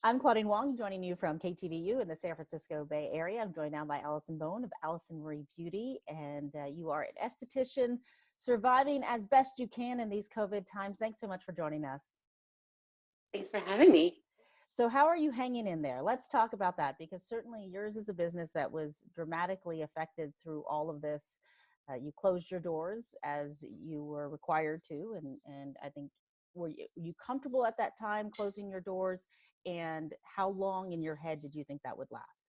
I'm Claudine Wong, joining you from KTVU in the San Francisco Bay Area. I'm joined now by Allison Bone of Allison Marie Beauty, and you are an esthetician surviving as best you can in these COVID times. Thanks so much for joining us. Thanks for having me. So how are you hanging in there? Let's talk about that, because certainly yours is a business that was dramatically affected through all of this. You closed your doors as you were required to, and I think, were you comfortable at that time closing your doors? And how long in your head did you think that would last?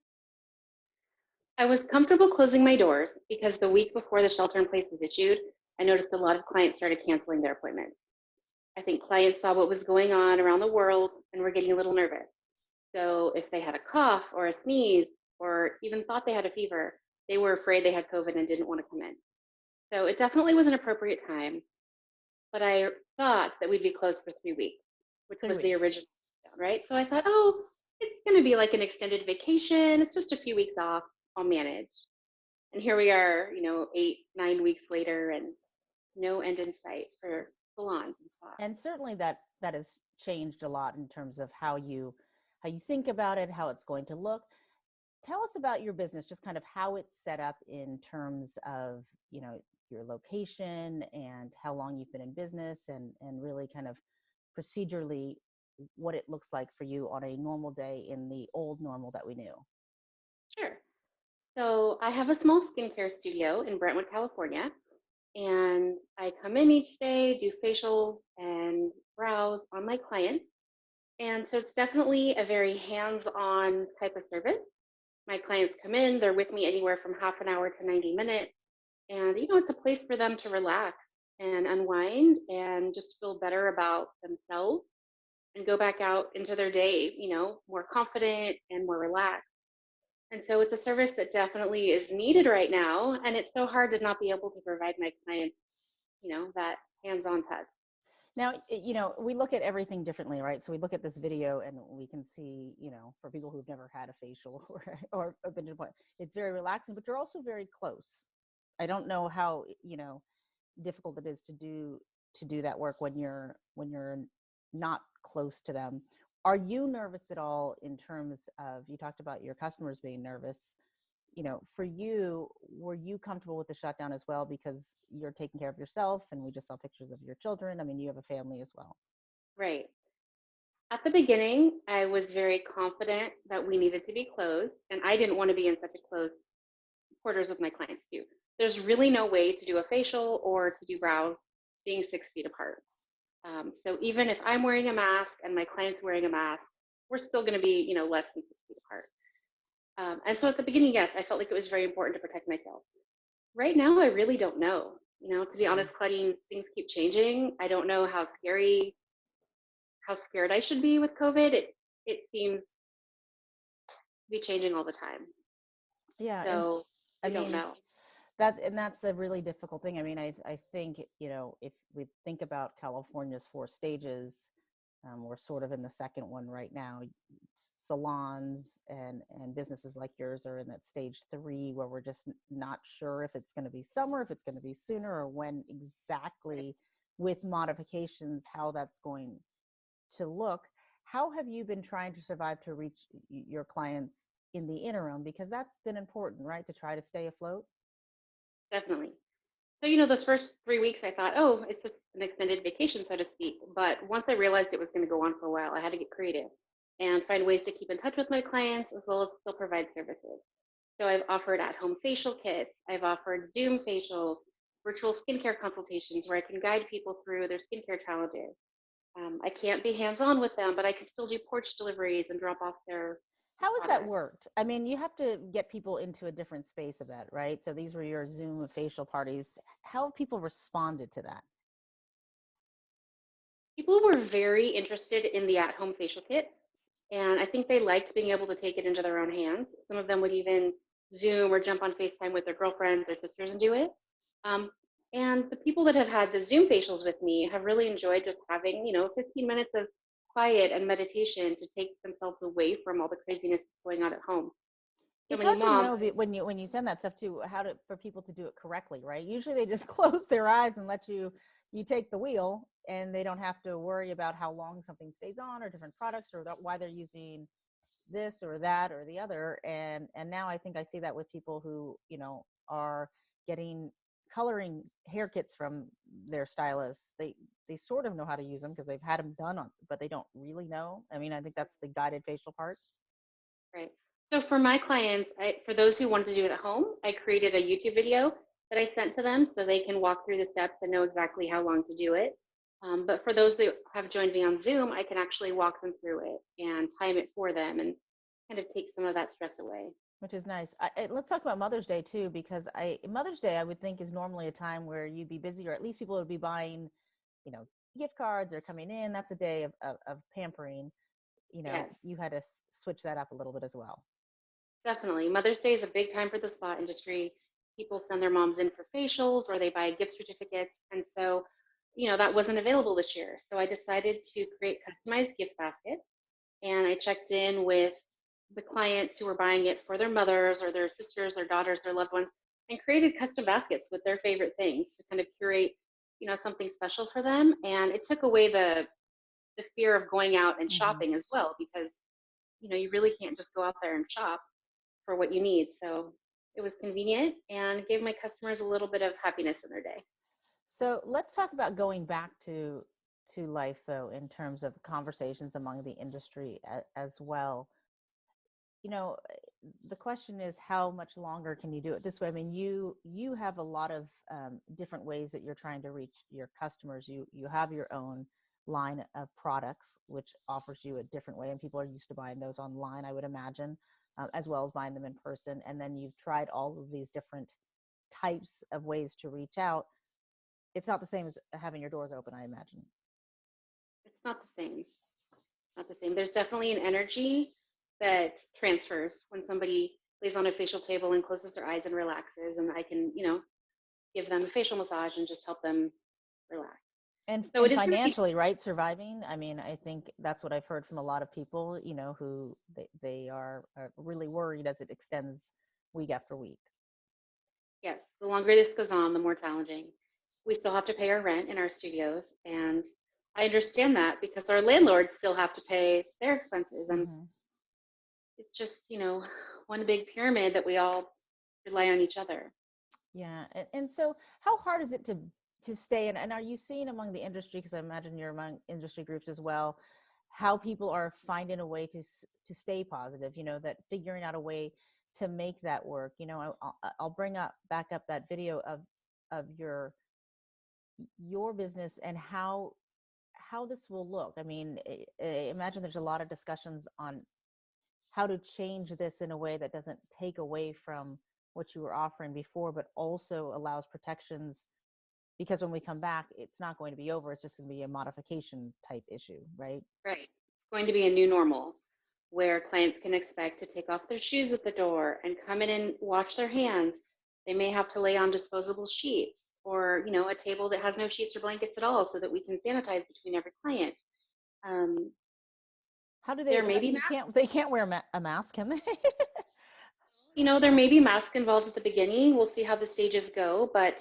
I was comfortable closing my doors because the week before the shelter in place was issued, I noticed a lot of clients started canceling their appointments. I think clients saw what was going on around the world and were getting a little nervous. So if they had a cough or a sneeze or even thought they had a fever, they were afraid they had COVID and didn't want to come in. So it definitely was an appropriate time, but I thought that we'd be closed for 3 weeks, which Three was the weeks. original, right? So I thought, oh, it's going to be like an extended vacation. It's just a few weeks off. I'll manage. And here we are, 8, 9 weeks later, and no end in sight for salons and spas. And certainly that has changed a lot in terms of how you think about it, how it's going to look. Tell us about your business, just kind of how it's set up in terms of, your location and how long you've been in business, and really kind of procedurally what it looks like for you on a normal day in the old normal that we knew. Sure. So I have a small skincare studio in Brentwood, California, and I come in each day, do facials and brows on my clients. And so it's definitely a very hands-on type of service. My clients come in, they're with me anywhere from half an hour to 90 minutes. And, it's a place for them to relax and unwind and just feel better about themselves and go back out into their day, more confident and more relaxed. And so it's a service that definitely is needed right now. And it's so hard to not be able to provide my clients, that hands-on touch. Now, we look at everything differently, right? So we look at this video and we can see, for people who've never had a facial or been to a point, it's very relaxing, but you're also very close. I don't know how, difficult it is to do that work when you're not close to them. Are you nervous at all in terms of, you talked about your customers being nervous, for you, were you comfortable with the shutdown as well, because you're taking care of yourself, and we just saw pictures of your children. I mean, you have a family as well. Right. At the beginning, I was very confident that we needed to be closed, and I didn't want to be in such a close quarters with my clients too. There's really no way to do a facial or to do brows being 6 feet apart. So even if I'm wearing a mask and my client's wearing a mask, we're still going to be, less than 6 feet apart. And so at the beginning, yes, I felt like it was very important to protect myself. Right now, I really don't know. To be honest, Claudine, things keep changing. I don't know how scared I should be with COVID. It seems to be changing all the time. Yeah, and So I I don't mean, know. that's a really difficult thing. I mean, I think, if we think about California's 4 stages, we're sort of in the second one right now. Salons and businesses like yours are in that stage 3, where we're just not sure if it's going to be summer, if it's going to be sooner, or when exactly, with modifications, how that's going to look. How have you been trying to survive to reach your clients in the interim? Because that's been important, right? To try to stay afloat. Definitely. So, those first 3 weeks, I thought, oh, it's just an extended vacation, so to speak. But once I realized it was going to go on for a while, I had to get creative and find ways to keep in touch with my clients as well as still provide services. So I've offered at-home facial kits. I've offered Zoom facials, virtual skincare consultations where I can guide people through their skincare challenges. I can't be hands-on with them, but I can still do porch deliveries and drop off their How has that products. worked? I mean, you have to get people into a different space of that, right? So these were your Zoom facial parties. How have people responded to that? People were very interested in the at-home facial kit, and I think they liked being able to take it into their own hands. Some of them would even Zoom or jump on FaceTime with their girlfriends or sisters and do it. Um, and the people that have had the Zoom facials with me have really enjoyed just having, 15 minutes of quiet and meditation to take themselves away from all the craziness that's going on at home. So It's many hard to moms. know when you send that stuff too, how to for people to do it correctly, right? Usually they just close their eyes and let you, you take the wheel and they don't have to worry about how long something stays on or different products or why they're using this or that or the other. And now I think I see that with people who, are getting coloring hair kits from their stylists. They sort of know how to use them because they've had them done on, but they don't really know. I mean, I think that's the guided facial part. Right. So for my clients, for those who wanted to do it at home, I created a YouTube video that I sent to them so they can walk through the steps and know exactly how long to do it. But for those that have joined me on Zoom, I can actually walk them through it and time it for them and kind of take some of that stress away. Which is nice. Let's talk about Mother's Day too, because Mother's Day I would think is normally a time where you'd be busy, or at least people would be buying, you know, gift cards or coming in. That's a day of pampering. Yes, You had to switch that up a little bit as well. definitely. Mother's Day is a big time for the spa industry. People send their moms in for facials or they buy gift certificates. And so, that wasn't available this year. So I decided to create customized gift baskets. And I checked in with the clients who were buying it for their mothers or their sisters, their daughters, their loved ones, and created custom baskets with their favorite things to kind of curate, something special for them. And it took away the fear of going out and Hmm. shopping as well, because you really can't just go out there and shop for what you need. So it was convenient and gave my customers a little bit of happiness in their day. So let's talk about going back to life, though, in terms of conversations among the industry as well. The question is, how much longer can you do it this way? I mean, you have a lot of different ways that you're trying to reach your customers. You have your own line of products, which offers you a different way, and people are used to buying those online, I would imagine, as well as buying them in person. And then you've tried all of these different types of ways to reach out. It's not the same as having your doors open, I imagine. It's not the same. Not the same. There's definitely an energy that transfers when somebody lays on a facial table and closes their eyes and relaxes, and I can, give them a facial massage and just help them relax. and So it and is going to be, financially, right, surviving. I mean, I think that's what I've heard from a lot of people, who they are really worried as it extends week after week. yes, the longer this goes on, the more challenging. We still have to pay our rent in our studios, and I understand that because our landlords still have to pay their expenses, and Hmm. it's just, one big pyramid that we all rely on each other. Yeah. And so how hard is it to stay in, and are you seeing among the industry, because I imagine you're among industry groups as well, how people are finding a way to stay positive, that figuring out a way to make that work. I'll bring up back up that video of your business and how this will look. I mean, I imagine there's a lot of discussions on how to change this in a way that doesn't take away from what you were offering before, but also allows protections, because when we come back, it's not going to be over. It's just going to be a modification type issue, right? Right. It's going to be a new normal where clients can expect to take off their shoes at the door and come in and wash their hands. They may have to lay on disposable sheets or, a table that has no sheets or blankets at all so that we can sanitize between every client. Um, How do there they? may be You masks. can't. They can't wear a mask, can they? There may be masks involved at the beginning. We'll see how the stages go, but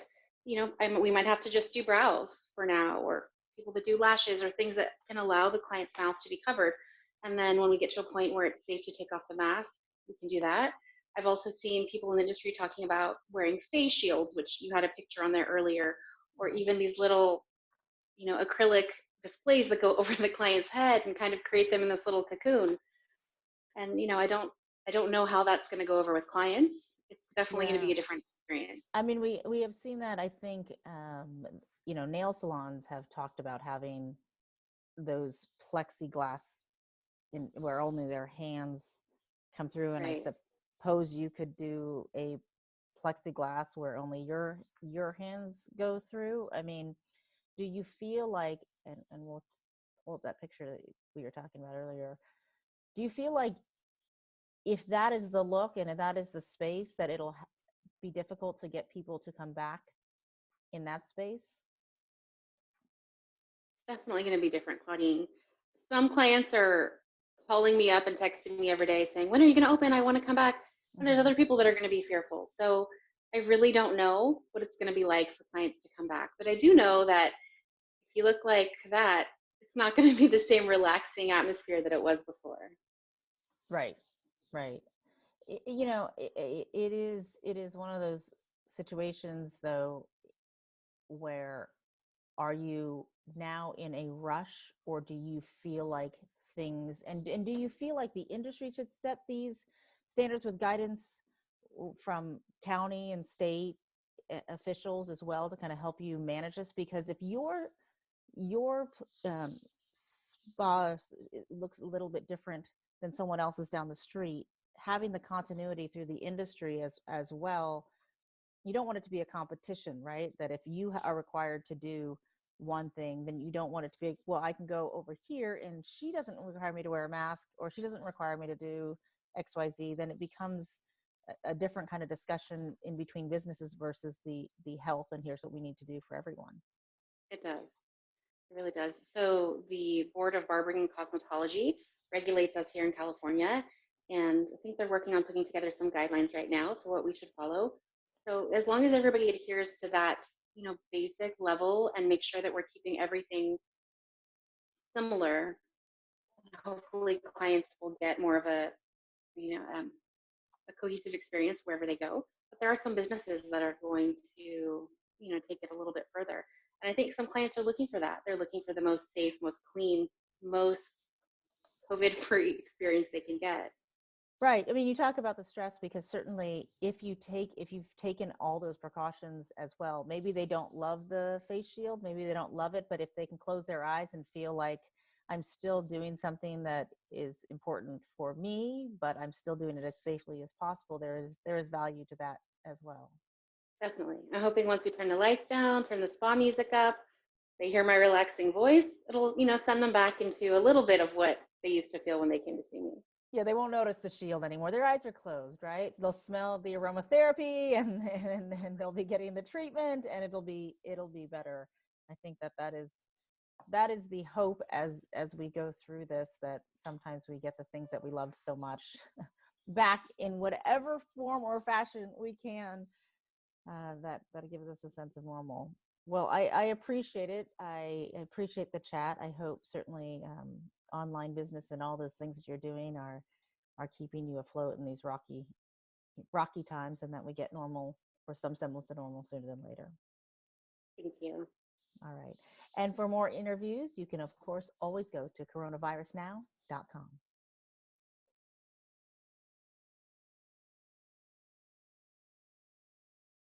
we might have to just do brows for now, or people that do lashes, or things that can allow the client's mouth to be covered. And then when we get to a point where it's safe to take off the mask, we can do that. I've also seen people in the industry talking about wearing face shields, which you had a picture on there earlier, or even these little, acrylic displays that go over the client's head and kind of create them in this little cocoon. And I don't know how that's going to go over with clients. It's definitely going to Yeah. be a different experience. I mean, we have seen that. I think nail salons have talked about having those plexiglass in where only their hands come through, and I Right. suppose you could do a plexiglass where only your hands go through. I mean, do you feel like, and we'll pull up that picture that we were talking about earlier, do you feel like if that is the look and if that is the space, that it'll be difficult to get people to come back in that space? Definitely going to be different, Claudine. Some clients are calling me up and texting me every day saying, "When are you going to open? I want to come back." And there's Hmm. other people that are going to be fearful. So I really don't know what it's going to be like for clients to come back. But I do know that you look like that, it's not going to be the same relaxing atmosphere that it was before. Right. Right. You know, it is one of those situations though where are you now in a rush, or do you feel like things and do you feel like the industry should set these standards with guidance from county and state officials as well to kind of help you manage this? Because if your spa looks a little bit different than someone else's down the street, having the continuity through the industry as well, you don't want it to be a competition, right? That if you are required to do one thing, then you don't want it to be, well, I can go over here and she doesn't require me to wear a mask, or she doesn't require me to do XYZ. Then it becomes a different kind of discussion in between businesses versus the health, and here's what we need to do for everyone. It does. It really does. So the Board of Barbering and Cosmetology regulates us here in California, and I think they're working on putting together some guidelines right now for what we should follow. So as long as everybody adheres to that, basic level and make sure that we're keeping everything similar, hopefully clients will get more of you know, um, a cohesive experience wherever they go. But there are some businesses that are going to, take it a little bit further. And I think some clients are looking for that. They're looking for the most safe, most clean, most COVID-free experience they can get. Right. I mean, you talk about the stress because certainly if you've taken all those precautions as well, maybe they don't love the face shield, maybe they don't love it, but if they can close their eyes and feel like I'm still doing something that is important for me, but I'm still doing it as safely as possible, there is value to that as well. Definitely. I'm hoping once we turn the lights down, turn the spa music up, they hear my relaxing voice, it'll, send them back into a little bit of what they used to feel when they came to see me. Yeah, they won't notice the shield anymore. Their eyes are closed, right? They'll smell the aromatherapy and they'll be getting the treatment and it'll be better. I think that is the hope as we go through this, that sometimes we get the things that we loved so much back in whatever form or fashion we can. That gives us a sense of normal. Well, I appreciate it. I appreciate the chat. I hope certainly online business and all those things that you're doing are keeping you afloat in these rocky times, and that we get normal, or some semblance of normal, sooner than later. Thank you. All right. And for more interviews, you can, of course, always go to coronavirusnow.com.